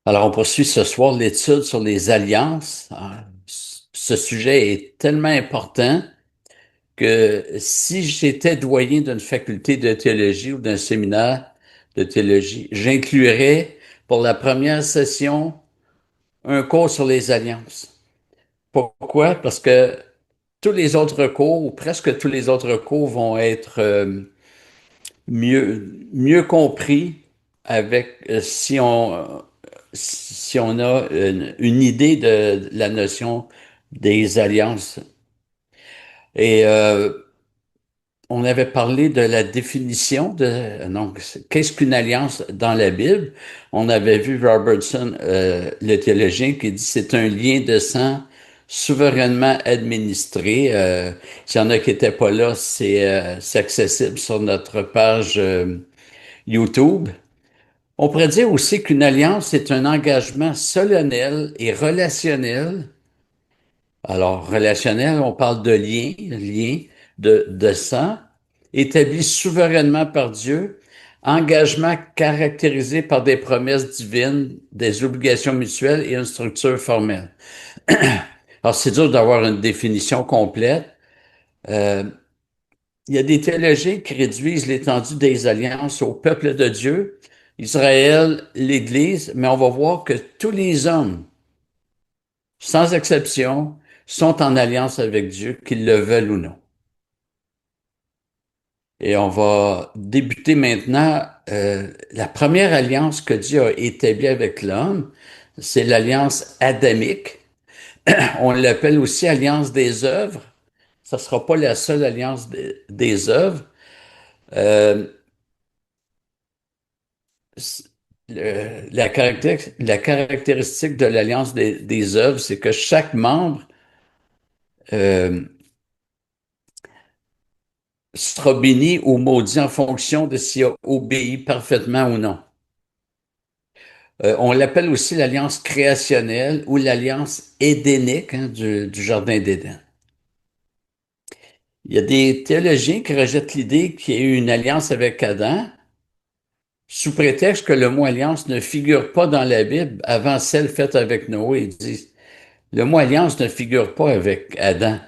Alors, on poursuit ce soir l'étude sur les alliances. Ce sujet est tellement important que si j'étais doyen d'une faculté de théologie ou d'un séminaire de théologie, j'inclurais pour la première session un cours sur les alliances. Pourquoi? Parce que tous les autres cours, ou presque tous les autres cours, vont être mieux compris avec si on a une idée de la notion des alliances. Et on avait parlé de la définition de donc qu'est-ce qu'une alliance dans la Bible. On avait vu Robertson, le théologien, qui dit c'est un lien de sang souverainement administré. S'il y en a qui n'étaient pas là, c'est accessible sur notre page YouTube. On pourrait dire aussi qu'une alliance est un engagement solennel et relationnel. Alors, relationnel, on parle de lien de sang, établi souverainement par Dieu, engagement caractérisé par des promesses divines, des obligations mutuelles et une structure formelle. Alors, c'est dur d'avoir une définition complète. Euh, il y a des théologiens qui réduisent l'étendue des alliances au peuple de Dieu, Israël, l'Église, mais on va voir que tous les hommes, sans exception, sont en alliance avec Dieu, qu'ils le veulent ou non. Et on va débuter maintenant la première alliance que Dieu a établie avec l'homme, c'est l'alliance adamique. On l'appelle aussi alliance des œuvres. Ça ne sera pas la seule alliance des œuvres. Euh, la caractéristique de l'alliance des œuvres, c'est que chaque membre euh, sera béni ou maudit en fonction de s'il a obéi parfaitement ou non. On l'appelle aussi l'alliance créationnelle ou l'alliance édénique du Jardin d'Éden. Il y a des théologiens qui rejettent l'idée qu'il y ait eu une alliance avec Adam, sous prétexte que le mot alliance ne figure pas dans la Bible avant celle faite avec Noé. Ils disent, le mot alliance ne figure pas avec Adam.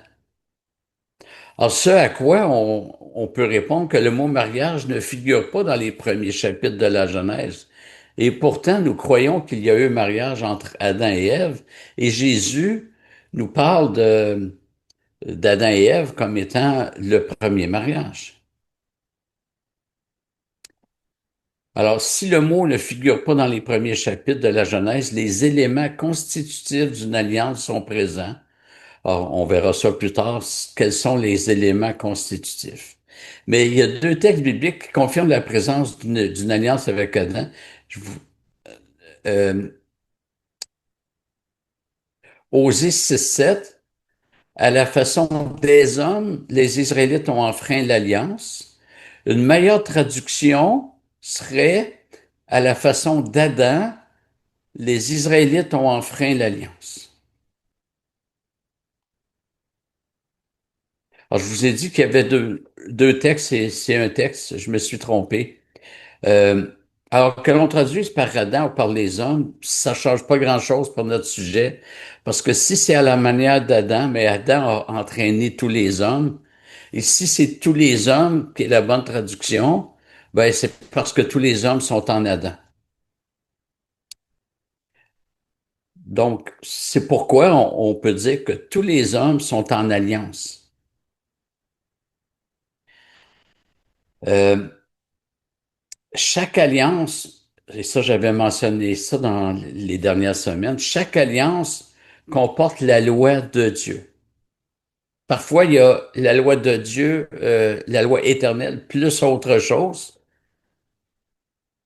Alors, ce à quoi on peut répondre que le mot mariage ne figure pas dans les premiers chapitres de la Genèse. Et pourtant, nous croyons qu'il y a eu mariage entre Adam et Ève, et Jésus nous parle d'Adam et Ève comme étant le premier mariage. Alors, si le mot ne figure pas dans les premiers chapitres de la Genèse, les éléments constitutifs d'une alliance sont présents. Alors, on verra ça plus tard, quels sont les éléments constitutifs. Mais il y a deux textes bibliques qui confirment la présence d'une alliance avec Adam. Je vous- euh, Osée 6:7, à la façon des hommes, les Israélites ont enfreint l'alliance. Une meilleure traduction serait à la façon d'Adam, les Israélites ont enfreint l'alliance. Alors, je vous ai dit qu'il y avait deux textes, et c'est un texte, je me suis trompé. Euh, alors que l'on traduise par Adam ou par les hommes, ça change pas grand-chose pour notre sujet, parce que si c'est à la manière d'Adam, mais Adam a entraîné tous les hommes, et si c'est tous les hommes qui est la bonne traduction, ben c'est parce que tous les hommes sont en Adam. Donc, c'est pourquoi on peut dire que tous les hommes sont en alliance. Euh, Chaque alliance, et ça j'avais mentionné ça dans les dernières semaines, chaque alliance comporte la loi de Dieu. Parfois, il y a la loi de Dieu, la loi éternelle, plus autre chose.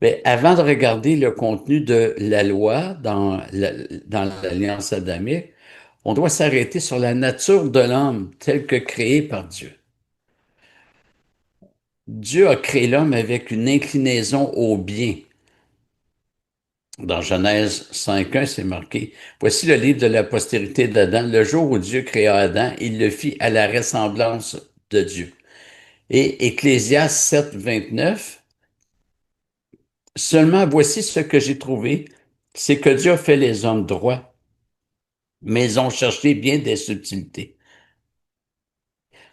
Mais avant de regarder le contenu de la loi dans l'alliance adamique, on doit s'arrêter sur la nature de l'homme tel que créé par Dieu. Dieu a créé l'homme avec une inclinaison au bien. Dans Genèse 5.1, c'est marqué, voici le livre de la postérité d'Adam. Le jour où Dieu créa Adam, il le fit à la ressemblance de Dieu. Et Ecclésias 7.29, seulement voici ce que j'ai trouvé. c'est que Dieu a fait les hommes droits, mais ils ont cherché bien des subtilités.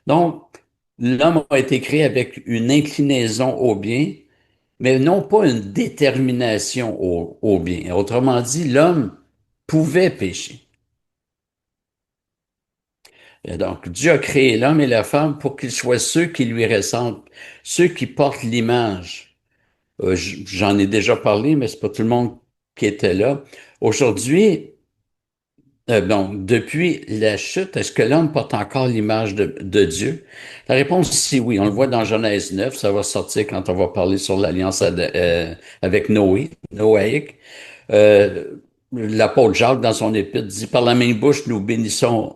Donc, l'homme a été créé avec une inclinaison au bien, mais non pas une détermination au bien. Autrement dit, l'homme pouvait pécher. Et donc, Dieu a créé l'homme et la femme pour qu'ils soient ceux qui lui ressemblent, ceux qui portent l'image. J'en ai déjà parlé, mais c'est pas tout le monde qui était là. Aujourd'hui, donc, depuis la chute, est-ce que l'homme porte encore l'image de Dieu? La réponse, c'est oui. On le voit dans Genèse 9. Ça va sortir quand on va parler sur l'alliance avec Noé, noaïque. Euh, L'apôtre Jacques, dans son épître, dit, par la même bouche, nous bénissons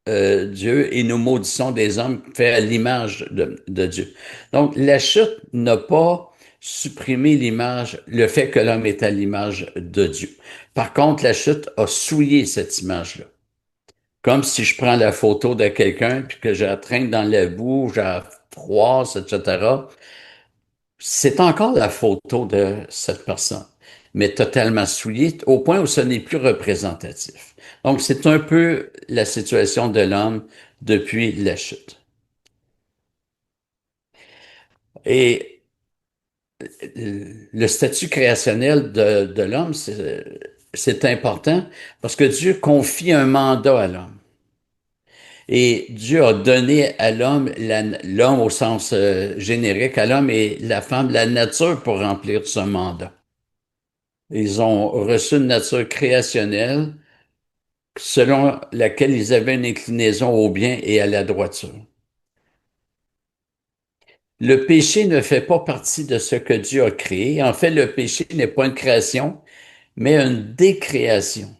Dieu et nous maudissons des hommes faits à l'image de Dieu. Donc, la chute n'a pas supprimé l'image, le fait que l'homme est à l'image de Dieu. Par contre, la chute a souillé cette image-là. Comme si je prends la photo de quelqu'un puis que je la traîne dans la boue, je la froisse, etc. C'est encore la photo de cette personne, mais totalement souillée au point où ce n'est plus représentatif. Donc, c'est un peu la situation de l'homme depuis la chute. Et le statut créationnel de l'homme, c'est important parce que Dieu confie un mandat à l'homme. Et Dieu a donné à l'homme, l'homme au sens générique, à l'homme et la femme, la nature pour remplir ce mandat. Ils ont reçu une nature créationnelle selon laquelle ils avaient une inclinaison au bien et à la droiture. Le péché ne fait pas partie de ce que Dieu a créé. En fait, le péché n'est pas une création, mais une décréation,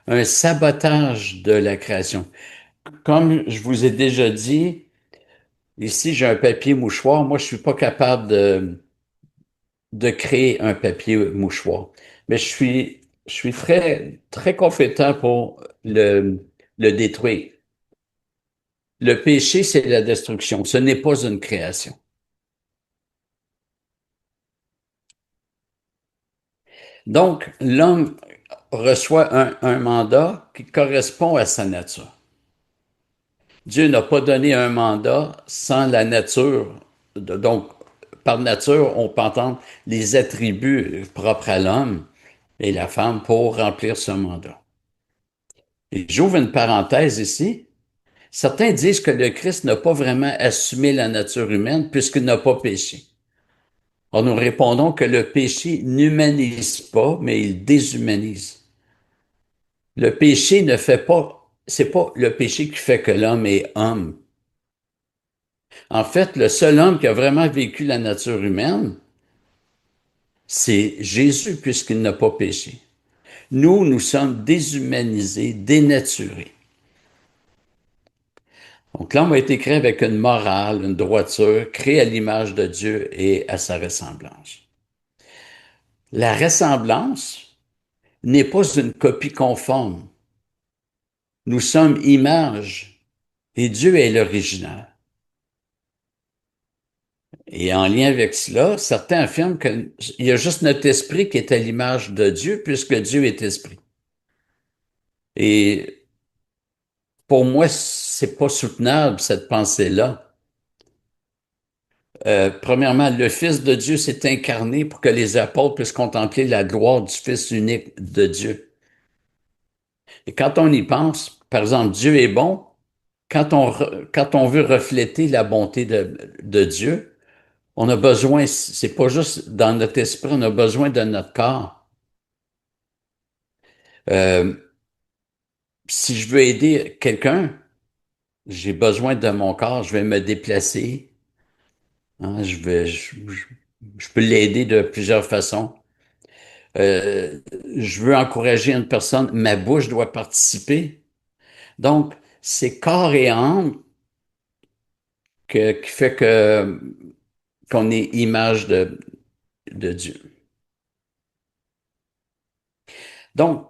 un sabotage de la création. Comme je vous ai déjà dit, ici j'ai un papier mouchoir. Moi, je suis pas capable de créer un papier mouchoir, mais je suis très, très compétent pour le détruire. Le péché, c'est la destruction. Ce n'est pas une création. Donc, l'homme reçoit un mandat qui correspond à sa nature. Dieu n'a pas donné un mandat sans la nature. Donc, par nature, on peut entendre les attributs propres à l'homme et la femme pour remplir ce mandat. Et j'ouvre une parenthèse ici. Certains disent que le Christ n'a pas vraiment assumé la nature humaine puisqu'il n'a pas péché. Alors nous répondons que le péché n'humanise pas, mais il déshumanise. Le péché ne fait pas, c'est pas le péché qui fait que l'homme est homme. En fait, le seul homme qui a vraiment vécu la nature humaine, c'est Jésus puisqu'il n'a pas péché. Nous, nous sommes déshumanisés, dénaturés. Donc l'homme a été créé avec une morale, une droiture, créé à l'image de Dieu et à sa ressemblance. La ressemblance n'est pas une copie conforme. Nous sommes image et Dieu est l'original. Et en lien avec cela, certains affirment qu'il y a juste notre esprit qui est à l'image de Dieu puisque Dieu est esprit. Et pour moi, c'est pas soutenable cette pensée-là. Premièrement, le Fils de Dieu s'est incarné pour que les apôtres puissent contempler la gloire du Fils unique de Dieu. Et quand on y pense, par exemple, Dieu est bon, quand on veut refléter la bonté de Dieu, on a besoin, c'est pas juste dans notre esprit, on a besoin de notre corps. Euh, Si je veux aider quelqu'un, j'ai besoin de mon corps, je vais me déplacer, hein, je peux l'aider de plusieurs façons. Euh, je veux encourager une personne, ma bouche doit participer. Donc, c'est corps et âme qui fait qu'on est image de Dieu. Donc,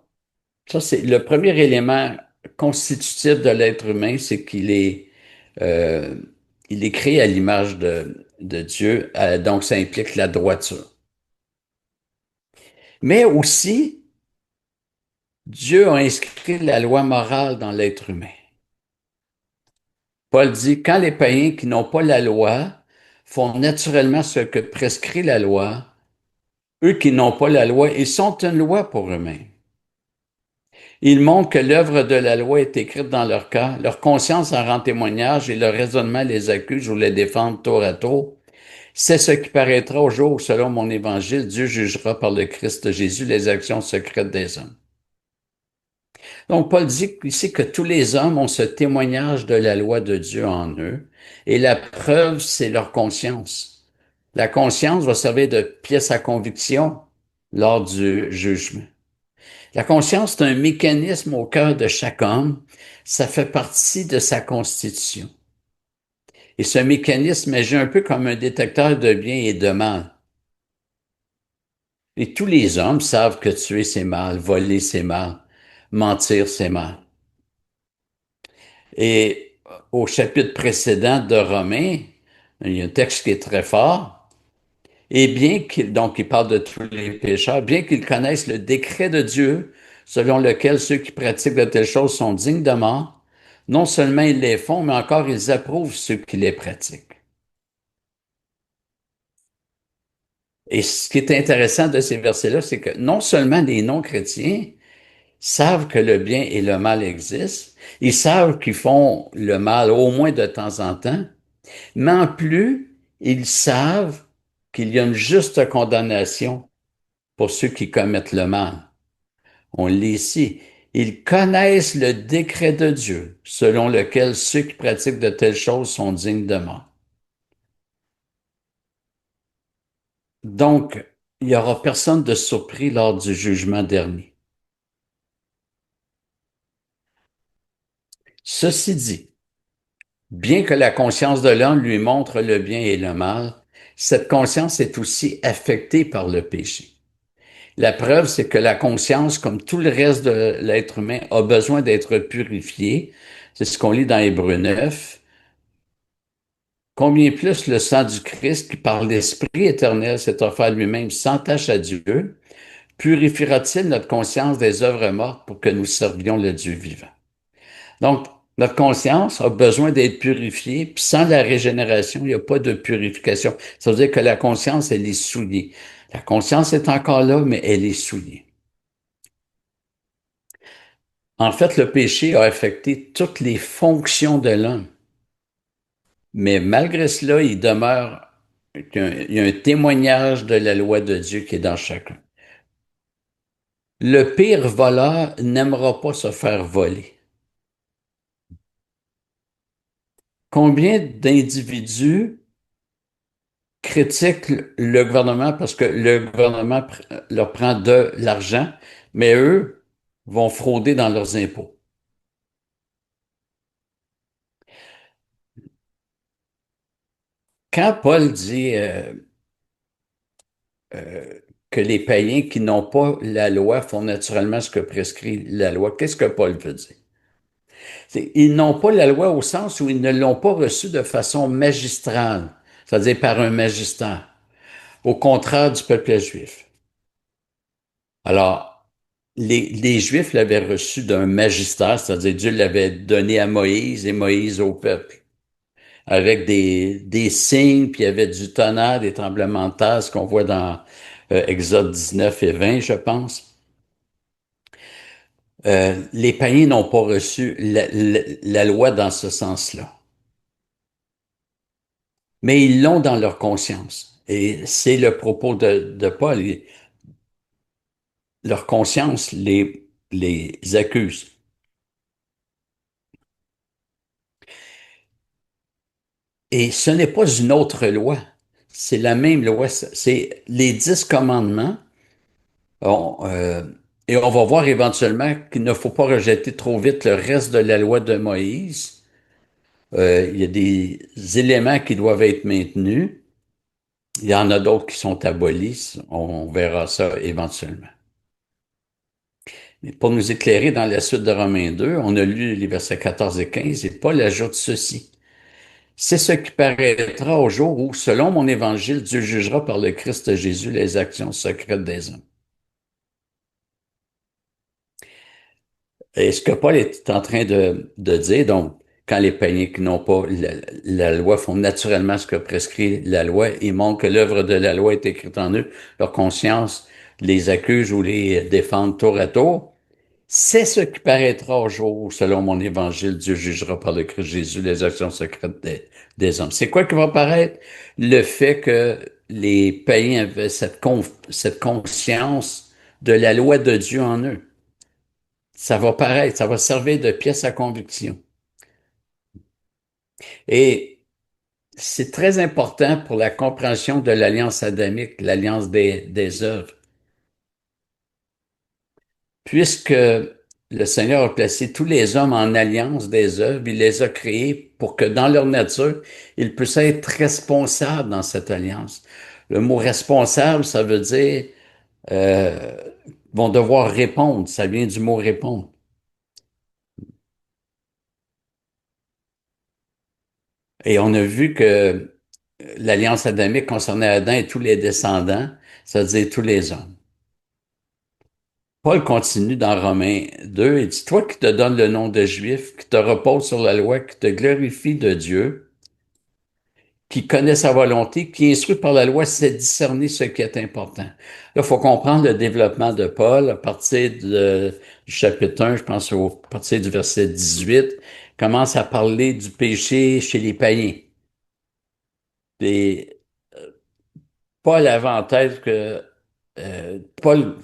ça, c'est le premier élément constitutif de l'être humain, c'est euh, il est créé à l'image de Dieu, donc ça implique la droiture. Mais aussi, Dieu a inscrit la loi morale dans l'être humain. Paul dit, quand les païens qui n'ont pas la loi font naturellement ce que prescrit la loi, eux qui n'ont pas la loi, ils sont une loi pour eux-mêmes. Ils montrent que l'œuvre de la loi est écrite dans leur cœur, leur conscience en rend témoignage et leur raisonnement les accuse ou les défend tour à tour. C'est ce qui paraîtra au jour où, selon mon évangile, Dieu jugera par le Christ Jésus les actions secrètes des hommes. Donc, Paul dit ici que tous les hommes ont ce témoignage de la loi de Dieu en eux, et la preuve, c'est leur conscience. La conscience va servir de pièce à conviction lors du jugement. La conscience, c'est un mécanisme au cœur de chaque homme. Ça fait partie de sa constitution. Et ce mécanisme agit un peu comme un détecteur de bien et de mal. Et tous les hommes savent que tuer, c'est mal, voler, c'est mal, mentir, c'est mal. Et au chapitre précédent de Romains, il y a un texte qui est très fort. Et bien qu'il, donc il parle de tous les pécheurs, bien qu'ils connaissent le décret de Dieu, selon lequel ceux qui pratiquent de telles choses sont dignes de mort, non seulement ils les font, mais encore ils approuvent ceux qui les pratiquent. Et ce qui est intéressant de ces versets-là, c'est que non seulement les non-chrétiens savent que le bien et le mal existent, ils savent qu'ils font le mal au moins de temps en temps, mais en plus, ils savent qu'il y a une juste condamnation pour ceux qui commettent le mal. On lit ici. Ils connaissent le décret de Dieu, selon lequel ceux qui pratiquent de telles choses sont dignes de mort. Donc, il n'y aura personne de surpris lors du jugement dernier. Ceci dit, bien que la conscience de l'homme lui montre le bien et le mal, cette conscience est aussi affectée par le péché. La preuve, c'est que la conscience, comme tout le reste de l'être humain, a besoin d'être purifiée. C'est ce qu'on lit dans Hébreux 9. Combien plus le sang du Christ, qui par l'Esprit éternel s'est offert lui-même sans tache à Dieu, purifiera-t-il notre conscience des œuvres mortes pour que nous servions le Dieu vivant? Donc, notre conscience a besoin d'être purifiée, puis sans la régénération, il n'y a pas de purification. Ça veut dire que la conscience, elle est souillée. La conscience est encore là, mais elle est souillée. En fait, le péché a affecté toutes les fonctions de l'homme. Mais malgré cela, il demeure qu'il y a un témoignage de la loi de Dieu qui est dans chacun. Le pire voleur n'aimera pas se faire voler. Combien d'individus critiquent le gouvernement parce que le gouvernement leur prend de l'argent, mais eux vont frauder dans leurs impôts? Quand Paul dit euh, que les païens qui n'ont pas la loi font naturellement ce que prescrit la loi, qu'est-ce que Paul veut dire? Ils n'ont pas la loi au sens où ils ne l'ont pas reçue de façon magistrale, c'est-à-dire par un magistrat, au contraire du peuple juif. Alors, les Juifs l'avaient reçu d'un magistère, c'est-à-dire Dieu l'avait donné à Moïse et Moïse au peuple, avec des signes, puis il y avait du tonnerre, des tremblements de terre, ce qu'on voit dans Exode 19 et 20, je pense. Les païens n'ont pas reçu la loi dans ce sens-là, mais ils l'ont dans leur conscience. Et c'est le propos de Paul. Leur conscience les accuse. Et ce n'est pas une autre loi. C'est la même loi. C'est les 10 commandements. On, et on va voir éventuellement qu'il ne faut pas rejeter trop vite le reste de la loi de Moïse. Il y a des éléments qui doivent être maintenus. Il y en a d'autres qui sont abolis. On verra ça éventuellement. Mais pour nous éclairer dans la suite de Romains 2, on a lu les versets 14 et 15 et Paul ajoute ceci. C'est ce qui paraîtra au jour où, selon mon évangile, Dieu jugera par le Christ Jésus les actions secrètes des hommes. Et ce que Paul est en train de dire, donc, quand les païens qui n'ont pas la loi font naturellement ce que prescrit la loi, ils montrent que l'œuvre de la loi est écrite en eux, leur conscience les accuse ou les défend tour à tour. C'est ce qui paraîtra au jour où, selon mon évangile, Dieu jugera par le Christ Jésus les actions secrètes des hommes. C'est quoi qui va paraître? Le fait que les païens avaient cette conscience de la loi de Dieu en eux. Ça va paraître, ça va servir de pièce à conviction. Et c'est très important pour la compréhension de l'alliance adamique, l'alliance des œuvres, puisque le Seigneur a placé tous les hommes en alliance des œuvres, il les a créés pour que dans leur nature, ils puissent être responsables dans cette alliance. Le mot responsable, ça veut dire euh, vont devoir répondre, ça vient du mot répondre. Et on a vu que l'alliance adamique concernait Adam et tous les descendants, c'est-à-dire tous les hommes. Paul continue dans Romains 2 et dit, toi qui te donnes le nom de juif, qui te repose sur la loi, qui te glorifie de Dieu, qui connaît sa volonté, qui est instruit par la loi, c'est discerner ce qui est important. Là, il faut comprendre le développement de Paul à partir du chapitre 1, je pense à partir du verset 18, commence à parler du péché chez les païens. Et Paul avait en tête que Paul,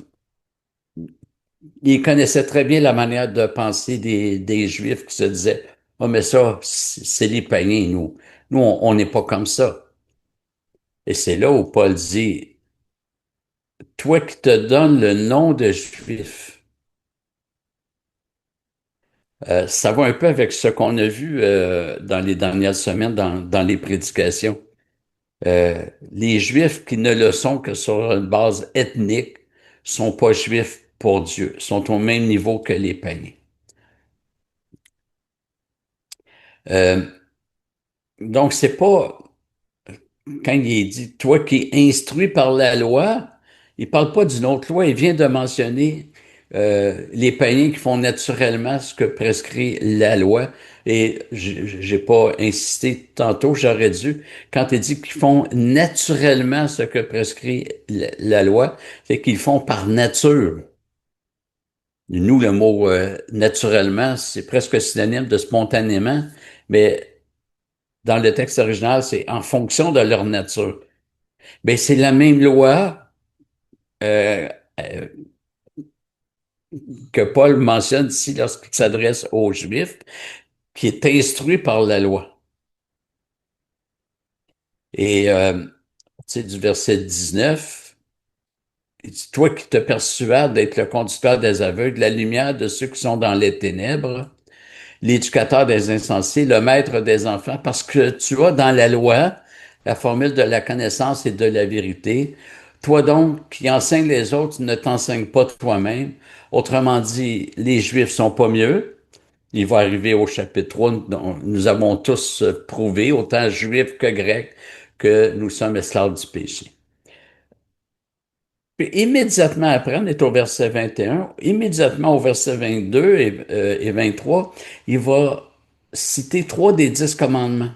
il connaissait très bien la manière de penser des Juifs qui se disaient, oh, mais ça, c'est les païens, nous. Nous, on n'est pas comme ça. Et c'est là où Paul dit, toi qui te donnes le nom de Juif, ça va un peu avec ce qu'on a vu dans les dernières semaines dans les prédications. Les Juifs qui ne le sont que sur une base ethnique sont pas Juifs pour Dieu, sont au même niveau que les païens. Euh, donc, c'est pas, quand il est dit, toi qui es instruit par la loi, il parle pas d'une autre loi, il vient de mentionner les païens qui font naturellement ce que prescrit la loi. Et j'ai pas insisté tantôt, j'aurais dû, quand il dit qu'ils font naturellement ce que prescrit la loi, c'est qu'ils font par nature. Nous, le mot naturellement, c'est presque synonyme de spontanément, mais dans le texte original, c'est en fonction de leur nature. Ben, c'est la même loi euh, euh, que Paul mentionne ici lorsqu'il s'adresse aux Juifs, qui est instruit par la loi. Et tu sais, du verset 19, il dit, toi qui te persuades d'être le conducteur des aveugles, la lumière de ceux qui sont dans les ténèbres, l'éducateur des insensés, le maître des enfants, parce que tu as dans la loi la formule de la connaissance et de la vérité. Toi donc, qui enseignes les autres, ne t'enseignes pas toi-même. Autrement dit, les Juifs sont pas mieux. Il va arriver au chapitre 3, dont nous avons tous prouvé, autant Juifs que Grecs, que nous sommes esclaves du péché. Puis immédiatement après, on est au verset 21, immédiatement au verset 22 et 23, il va citer 3 des 10 commandements.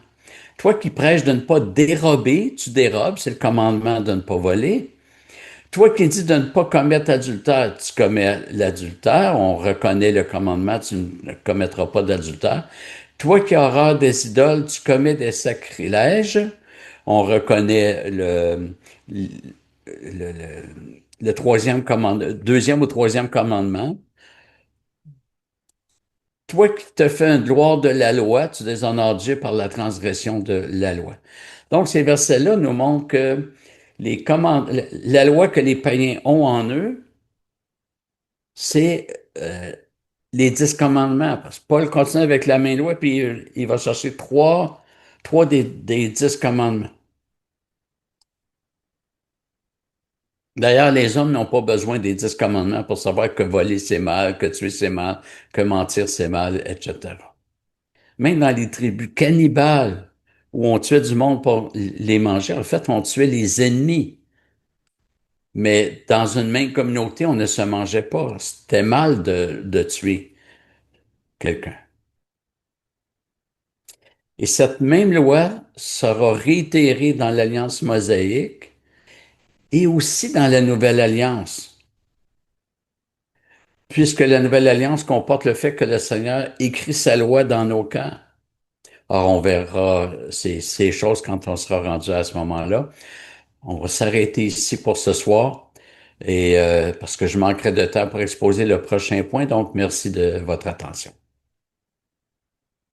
Toi qui prêches de ne pas dérober, tu dérobes, c'est le commandement de ne pas voler. Toi qui dis de ne pas commettre adultère, tu commets l'adultère. On reconnaît le commandement, tu ne commettras pas d'adultère. Toi qui as horreur des idoles, tu commets des sacrilèges. On reconnaît le, le troisième commandement, deuxième ou troisième commandement. Toi qui te fais une gloire de la loi, tu déshonores Dieu par la transgression de la loi. Donc, ces versets-là nous montrent que la loi que les païens ont en eux, c'est les 10 commandements. Parce que Paul continue avec la même loi, puis il va chercher trois des 10 commandements. D'ailleurs, les hommes n'ont pas besoin des 10 commandements pour savoir que voler c'est mal, que tuer c'est mal, que mentir c'est mal, etc. Même dans les tribus cannibales, où on tuait du monde pour les manger, en fait, on tuait les ennemis. Mais dans une même communauté, on ne se mangeait pas. C'était mal de tuer. quelqu'un. Et cette même loi sera réitérée dans l'Alliance mosaïque et aussi dans la Nouvelle Alliance, puisque la Nouvelle Alliance comporte le fait que le Seigneur écrit sa loi dans nos cœurs. Or, on verra ces choses quand on sera rendu à ce moment-là. On va s'arrêter ici pour ce soir et parce que je manquerai de temps pour exposer le prochain point, donc merci de votre attention.